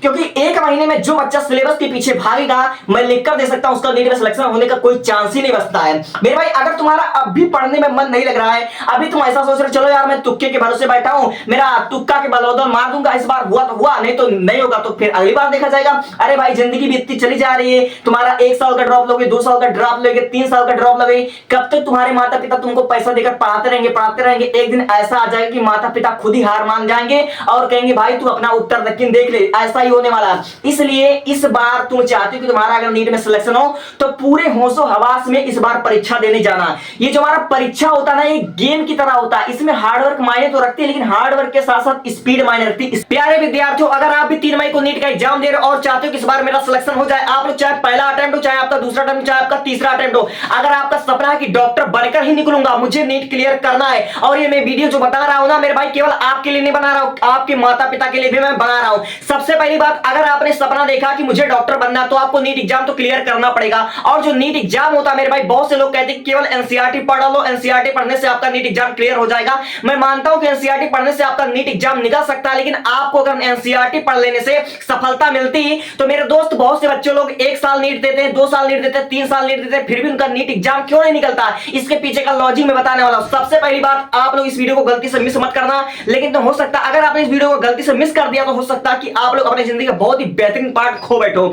क्योंकि एक महीने में जो बच्चा सिलेबस के पीछे भागेगा मैं लिख कर दे सकता हूं उसका नीट में सिलेक्शन होने का कोई चांस ही नहीं बचता है। मेरे भाई अगर तुम्हारा अब भी पढ़ने में मन नहीं लग रहा है, अभी तुम ऐसा सोच रहे हो चलो यार मैं तुक्के के भरोसे बैठा हूं, मेरा तुक्का के बलौदर मार दूंगा, इस बार हुआ तो हुआ, नहीं तो नहीं होगा तो फिर अगली बार देखा जाएगा। अरे भाई जिंदगी भी इतनी चली जा रही है, तुम्हारा 1 साल का ड्रॉप लोगे, 2 साल का ड्रॉप लोगे, 3 साल का ड्रॉप लोगे, कब तक तुम्हारे माता पिता तुमको पैसा देकर पढ़ाते रहेंगे। एक दिन ऐसा आ जाएगा कि माता पिता खुद ही हार मान जाएंगे और कहेंगे भाई तू अपना उत्तर दक्षिण देख ले, ऐसा ही होने वाला। इसलिए इस बार तुम चाहते हो कि तुम्हारा अगर नीट में सिलेक्शन हो तो पूरे होशो हवास में इस बार परीक्षा देने जाना। ये जो हमारा परीक्षा होता है ना ये गेम की तरह होता है, इसमें हार्डवर्क मायने तो रखती है लेकिन हार्डवर्क के साथ साथ स्पीड मायने रखती है। प्यारे विद्यार्थियों अगर आप भी 3 मई को नीट का एग्जाम दे रहे हो और चाहते हो कि इस बार मेरा सिलेक्शन हो जाए, आप लोग चाहे पहला अटेम्प्ट हो, चाहे आपका दूसरा अटेम्प्ट, चाहे आपका तीसरा अटेम्प्ट हो, अगर आपका सपना है कि डॉक्टर बनकर ही निकलूंगा, मुझे नीट क्लियर करना है, और ये मैं वीडियो जो बता रहा हूं ना मेरे भाई केवल आपके लिए नहीं बना रहा हूं, आपके माता पिता के लिए भी मैं बना रहा हूं। सबसे पहली बात अगर आपने सपना देखा कि मुझे डॉक्टर बनना तो आपको नीट एग्जाम तो क्लियर करना पड़ेगा। और जो नीट एग्जाम होता है मेरे भाई बहुत से लोग कहते हैं केवल एनसीईआरटी पढ़ लो, एनसीईआरटी पढ़ने से आपका नीट एग्जाम क्लियर हो जाएगा। मैं मानता हूं कि एनसीईआरटी पढ़ने से आपका नीट एग्जाम निकल सकता है, लेकिन आपको अगर एनसीईआरटी पढ़ लेने से सफलता मिलती तो मेरे दोस्त बहुत से बच्चे लोग 1 साल नीट देते हैं, 2 साल नीट देते हैं, 3 साल नीट देते हैं, फिर भी उनका नीट एग्जाम क्यों नहीं निकलता, इसके पीछे का लॉजिक मैं बताने वाला हूं। सबसे पहली बात आप लोग इस वीडियो को गलती से मिस मत करना, लेकिन तो हो सकता है अगर आपने इस वीडियो को गलती से मिस कर दिया तो हो सकता है कि आप लोग अपनी जिंदगी का बहुत ही बेहतरीन पार्ट खो बैठो।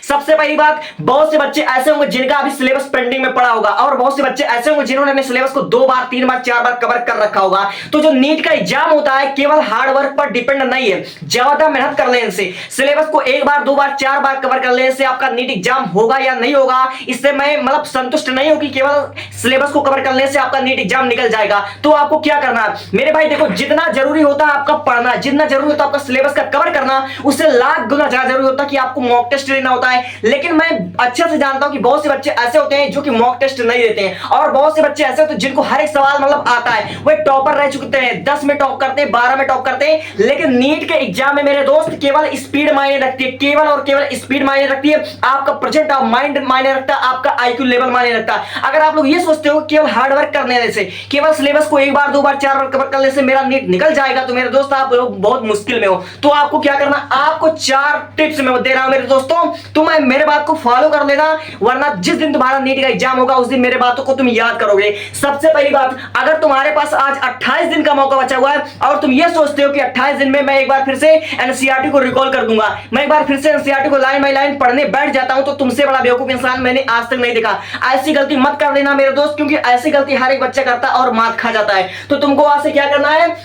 सबसे पहली बात बहुत से बच्चे ऐसे होंगे जिनका अभी सिलेबस पेंडिंग में पड़ा होगा, और बहुत से बच्चे ऐसे होंगे जिन्होंने अपने सिलेबस को 2 बार 3 बार 4 बार कवर कर रखा होगा। तो जो नीट का एग्जाम होता है केवल हार्ड वर्क पर डिपेंड नहीं है, ज्यादा मेहनत कर लेने से, सिलेबस को 1 बार 2 बार 4 बार कवर कर लेने से आपका नीट एग्जाम होगा या नहीं होगा इससे मैं मतलब संतुष्ट नहीं हूं कि केवल सिलेबस को कवर करने से आपका नीट एग्जाम निकल जाएगा। तो आपको क्या करना है मेरे भाई, देखो जितना जरूरी होता है आपका पढ़ना, जितना जरूरी होता है आपका सिलेबस का कवर करना, उससे लाख गुना ज्यादा जरूरी होता है कि आपको मॉक टेस्ट लेना होता है। लेकिन मैं अच्छे से जानता हूं कि बहुत से बच्चे ऐसे होते हैं जो कि मॉक टेस्ट नहीं देते हैं, और बहुत से बच्चे ऐसे होते हैं जिनको हर एक सवाल मतलब आता है, वे टॉपर रह चुके हैं, 10 में टॉप करते हैं, 12 में टॉप करते हैं। लेकिन नीट के एग्जाम में मेरे दोस्त केवल स्पीड मायने रखती है, केवल और केवल स्पीड मायने रखती है, आपका प्रेजेंट ऑफ माइंड मायने रखता है, आपका आईक्यू लेवल मायने रखता है। अगर आप लोग ये सोचते हो केवल हार्ड वर्क करने से, केवल सिलेबस को 1 बार 2 बार 4 बार कवर करने से मेरा नीट निकल जाएगा तो मेरे दोस्त आप लोग बहुत मुश्किल में हो। तो आपको क्या करना, आपको 4 टिप्स मैं दे रहा हूं मेरे दोस्तों, तुम मेरे बात को फॉलो कर लेना, वरना जिस दिन तुम्हारा नीट का एग्जाम होगा उस दिन मेरे बातों को तुम याद करोगे। सबसे पहली बात, अगर तुम्हारे पास आज 28 दिन का मौका बचा हुआ है और तुम ये सोचते हो कि 28 दिन में मैं एक बार फिर से एनसीईआरटी को रिकॉल कर दूंगा, मैं एक बार फिर से एनसीईआरटी को लाइन बाय लाइन पढ़ने बैठ जाता हूं, तो तुमसे बड़ा बेवकूफ इंसान मैंने आज तक नहीं देखा। ऐसी गलती मत कर देना मेरे दोस्त, क्योंकि ऐसी गलती हर एक बच्चा करता है और मात खा जाता है। तो तुमको आज से क्या करना है,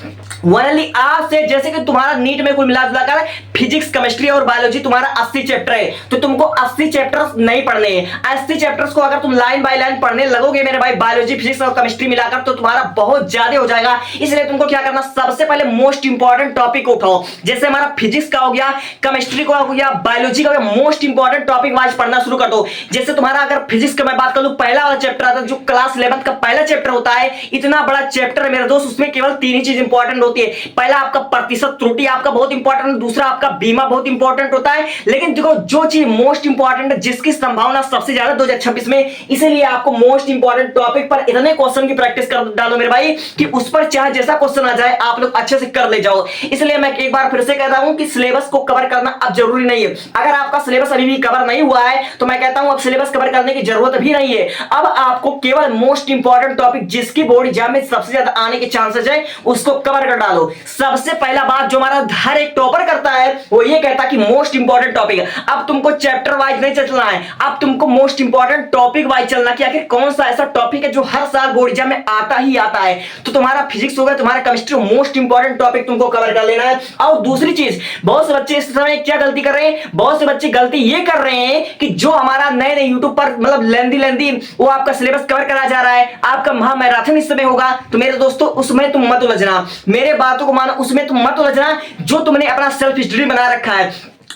वनली आज से, जैसे कि तुम्हारा नीट में कुल मिलाकर फिजिक्स केमिस्ट्री और बायोलॉजी तुम्हारा 80 चैप्टर है, तो तुमको 80 चैप्टर्स नहीं पढ़ने हैं। 80 चैप्टर्स को अगर तुम लाइन बाय लाइन पढ़ने लगोगे मेरे भाई, बायोलॉजी फिजिक्स और केमिस्ट्री मिलाकर, तो तुम्हारा बहुत ज्यादा हो जाएगा। इसलिए तुमको क्या करना, सबसे पहले मोस्ट इंपॉर्टेंट टॉपिक को उठाओ, जैसे हमारा फिजिक्स का हो गया, केमिस्ट्री का हो गया, बायोलॉजी का हो गया, मोस्ट इंपॉर्टेंट टॉपिक वाइज पढ़ना शुरू कर दो। जैसे तुम्हारा अगर फिजिक्स का मैं बात करूं, पहला वाला चैप्टर आता है जो क्लास 11th का पहला चैप्टर होता है, इतना बड़ा चैप्टर है मेरे दोस्त, उसमें केवल 3 ही चीज इंपॉर्टेंट होती है। पहला आपका प्रतिशत त्रुटि आपका बहुत इंपॉर्टेंट, दूसरा आपका बीमा बहुत इंपॉर्टेंट होता है। लेकिन देखो जो चीज मोस्ट इंपॉर्टेंट है, जिसकी संभावना सबसे ज्यादा 2026 में, इसीलिए आपको मोस्ट इंपॉर्टेंट टॉपिक पर इतने क्वेश्चन की प्रैक्टिस कर डालो मेरे भाई कि उस पर चाहे जैसा क्वेश्चन आ जाए आप लोग अच्छे से कर ले जाओ। इसलिए मैं एक बार फिर से कहता हूं कि सिलेबस को कवर करना अब जरूरी नहीं है। अगर आपका सिलेबस अभी भी कवर नहीं हुआ है तो मैं कहता हूं अब सिलेबस कवर करने की जरूरत भी नहीं है। अब आपको केवल मोस्ट इंपॉर्टेंट टॉपिक जिसकी बोर्ड एग्जाम में सबसे ज्यादा आने के चांसेस है उसको कवर कर डालो। सबसे पहला बात जो हमारा हर एक टॉपर करता है वो ये कहता है कि मोस्ट इंपॉर्टेंट टॉपिक है। अब तुमको चैप्टर वाइज नहीं चलना है, अब तुमको मोस्ट इंपॉर्टेंट टॉपिक वाइज चलना कि आखिर कौन सा ऐसा टॉपिक है जो हर साल बोर्ड एग्जाम में आता ही आता है। तो तुम्हारा फिजिक्स होगा, तुम्हारा केमिस्ट्री, मोस्ट इंपॉर्टेंट टॉपिक तुमको कवर कर लेना है। और दूसरी चीज, बहुत से बच्चे इस समय क्या गलती कर रहे हैं, बहुत से बच्चे गलती ये कर रहे हैं कि जो हमारा नए नए यूट्यूब पर मतलब लेंदी वो आपका सिलेबस कवर करा जा रहा है, आपका महामैराथन इस समय होगा, तो मेरे दोस्तों उसमें तुम मत उलझना, मेरे बातों को मानो, उसमें तुम मत उलझना। जो तुमने अपना सेल्फ स्टडी बना रखा है,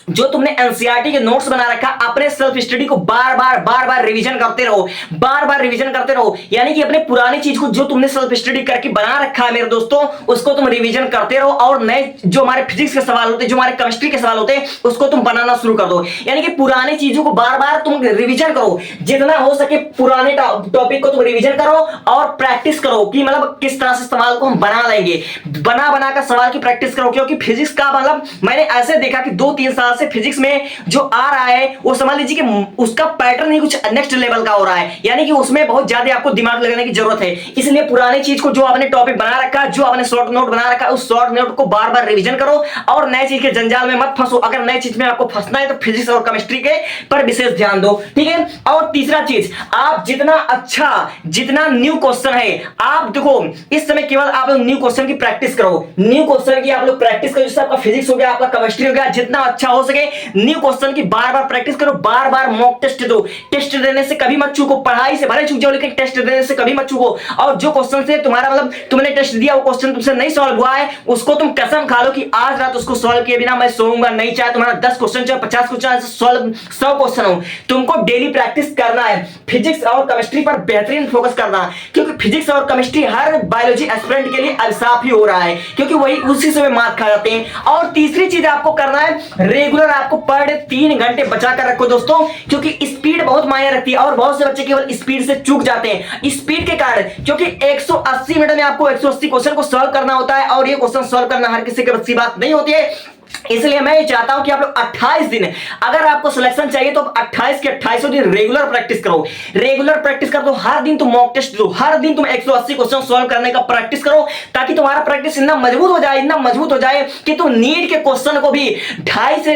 जो तुमने एनसीईआरटी के नोट्स बना रखा, अपने सेल्फ स्टडी को बार बार रिवीजन करते रहो, बार बार रिवीजन करते रहो। यानी कि अपने पुरानी चीज को जो तुमने सेल्फ स्टडी करके बना रखा है मेरे दोस्तों, उसको तुम रिवीजन करते रहो, और नए जो हमारे फिजिक्स के सवाल होते हैं, जो हमारे केमिस्ट्री के सवाल होते हैं, उसको तुम बनाना शुरू कर दो। यानी कि पुरानी चीजों को बार बार तुम रिवीजन करो, जितना हो सके पुराने टॉपिक को तुम रिवीजन करो और प्रैक्टिस करो कि मतलब किस तरह से सवाल को हम बना लेंगे। बना कर सवाल की प्रैक्टिस करो, क्योंकि फिजिक्स का मतलब मैंने ऐसे देखा कि 2-3 साल से फिजिक्स में जो आ रहा है वो समझ लीजिए कि उसका पैटर्न ही कुछ नेक्स्ट लेवल का हो रहा है, यानी कि उसमें बहुत ज्यादा आपको दिमाग लगाने की जरूरत है। इसलिए पुराने चीज को जो आपने टॉपिक बना रखा है, जो आपने शॉर्ट नोट बना रखा है, उस शॉर्ट नोट को बार बार रिवीजन करो और नए चीज के जंजाल में मत फंसो। अगर नए चीज में आपको फंसना है तो फिजिक्स और केमिस्ट्री के पर विशेष ध्यान दो, ठीक है। और तीसरा चीज, आप जितना अच्छा, जितना न्यू क्वेश्चन है, आप देखो इस समय केवल आप लोग न्यू क्वेश्चन की प्रैक्टिस करो, न्यू क्वेश्चन की आप लोग प्रैक्टिस करो। जैसे आपका फिजिक्स हो गया, आपका केमिस्ट्री हो गया, जितना अच्छा हो सके न्यू क्वेश्चन की बार बार प्रैक्टिस करो, बार बार मॉक टेस्ट दो। टेस्ट देने से कभी मत चूको, पढ़ाई से भले चूक जाओ लेकिन टेस्ट देने से कभी मत चूको। और जो क्वेश्चन से तुम्हारा मतलब तुमने टेस्ट दिया वो क्वेश्चन तुमसे नहीं सॉल्व हुआ है, उसको तुम कसम खा लो कि आज रात उसको सॉल्व किए बिना मैं सोऊंगा नहीं, चाहे तुम्हारा 10 क्वेश्चन चाहे 50 क्वेश्चन सॉल्व 100 क्वेश्चन हो, तुमको डेली प्रैक्टिस करना है। फिजिक्स और केमिस्ट्री पर बेहतरीन फोकस करना, क्योंकि फिजिक्स और केमिस्ट्री हर बायोलॉजी एस्पिरेंट के लिए अभिशाप ही हो रहा है, क्योंकि वही उसी से मार्क खा जाते हैं। और तीसरी चीज आपको करना है, रेगुलर आपको पर डे 3 घंटे बचा कर रखो दोस्तों, क्योंकि स्पीड बहुत मायने रखती है और बहुत से बच्चे केवल स्पीड से चूक जाते हैं, स्पीड के कारण। क्योंकि 180 मिनट में आपको 180 क्वेश्चन को सॉल्व करना होता है और ये क्वेश्चन सॉल्व करना हर किसी के बस की बात नहीं होती है। इसलिए मैं ये चाहता हूं कि आप लोग 28 दिन, अगर आपको सिलेक्शन चाहिए तो 28 के 28 दिन रेगुलर प्रैक्टिस करो, रेगुलर प्रैक्टिस कर दो। हर दिन तुम मॉक टेस्ट दो, हर दिन तुम 180 क्वेश्चन सॉल्व करने का प्रैक्टिस करो, ताकि तुम्हारा प्रैक्टिस इतना मजबूत हो जाए, इतना मजबूत हो जाए कि तुम नीट के क्वेश्चन को भी 2.5 से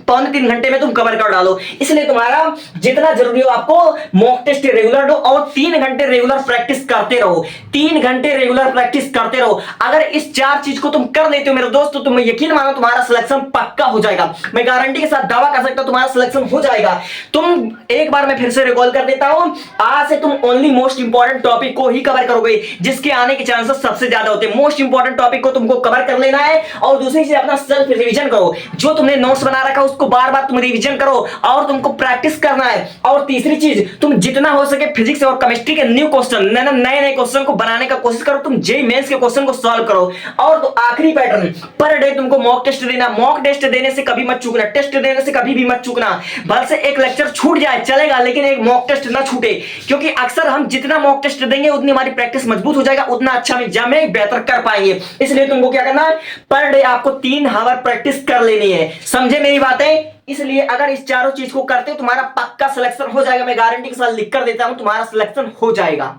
3 घंटे में तुम कवर कर डालो। इसलिए तुम्हारा जितना जरूरी हो आपको मॉक टेस्ट रेगुलर दो और 3 घंटे रेगुलर प्रैक्टिस करते रहो, 3 घंटे रेगुलर प्रैक्टिस करते रहो। अगर इस 4 चीज को तुम कर लेते हो मेरे दोस्त, तो तुम यकीन मानो तुम्हारा सिलेक्शन पक्का हो जाएगा। मैं गारंटी के साथ दावा कर सकता हूं तुम्हारा सिलेक्शन हो जाएगा। तुम एक बार मैं फिर से रिकॉल कर देता हूं, आज से तुम ओनली मोस्ट इंपॉर्टेंट टॉपिक को ही कवर करोगे, जिसके आने के चांसेस सबसे ज्यादा होते हैं। मोस्ट इंपॉर्टेंट टॉपिक को तुमको कवर कर लेना है और दूसरी चीज अपना सेल्फ रिवीजन करो, जो तुमने नोट्स बना रखा उसको बार बार तुम रिवीजन करो और तुमको प्रैक्टिस करना है। और तीसरी चीज, तुम जितना हो सके फिजिक्स और केमिस्ट्री के न्यू क्वेश्चन, नए नए क्वेश्चन को बनाने का कोशिश करो, तुम जेईई मेंस के क्वेश्चन को सॉल्व करो। और तो आखिरी पैटर्न, पर डे तुमको मॉक टेस्ट देना, मॉक टेस्ट देने से कभी मत चूकना, टेस्ट देने से कभी भी मत चूकना। भले से एक लेक्चर छूट जाए चलेगा, लेकिन एक मॉक टेस्ट ना छूटे, क्योंकि अक्सर हम जितना मॉक टेस्ट देंगे उतनी हमारी प्रैक्टिस मजबूत हो जाएगा, उतना अच्छा हम एग्जाम में बेहतर कर पाएंगे। इसलिए तुमको क्या करना है, पर डे आपको 3 आवर प्रैक्टिस कर लेनी है। समझे मेरी बातें? इसलिए अगर इस चारों चीज को करते हो तुम्हारा पक्का सिलेक्शन हो जाएगा। मैं गारंटी के साथ लिख कर देता हूं तुम्हारा सिलेक्शन हो जाएगा।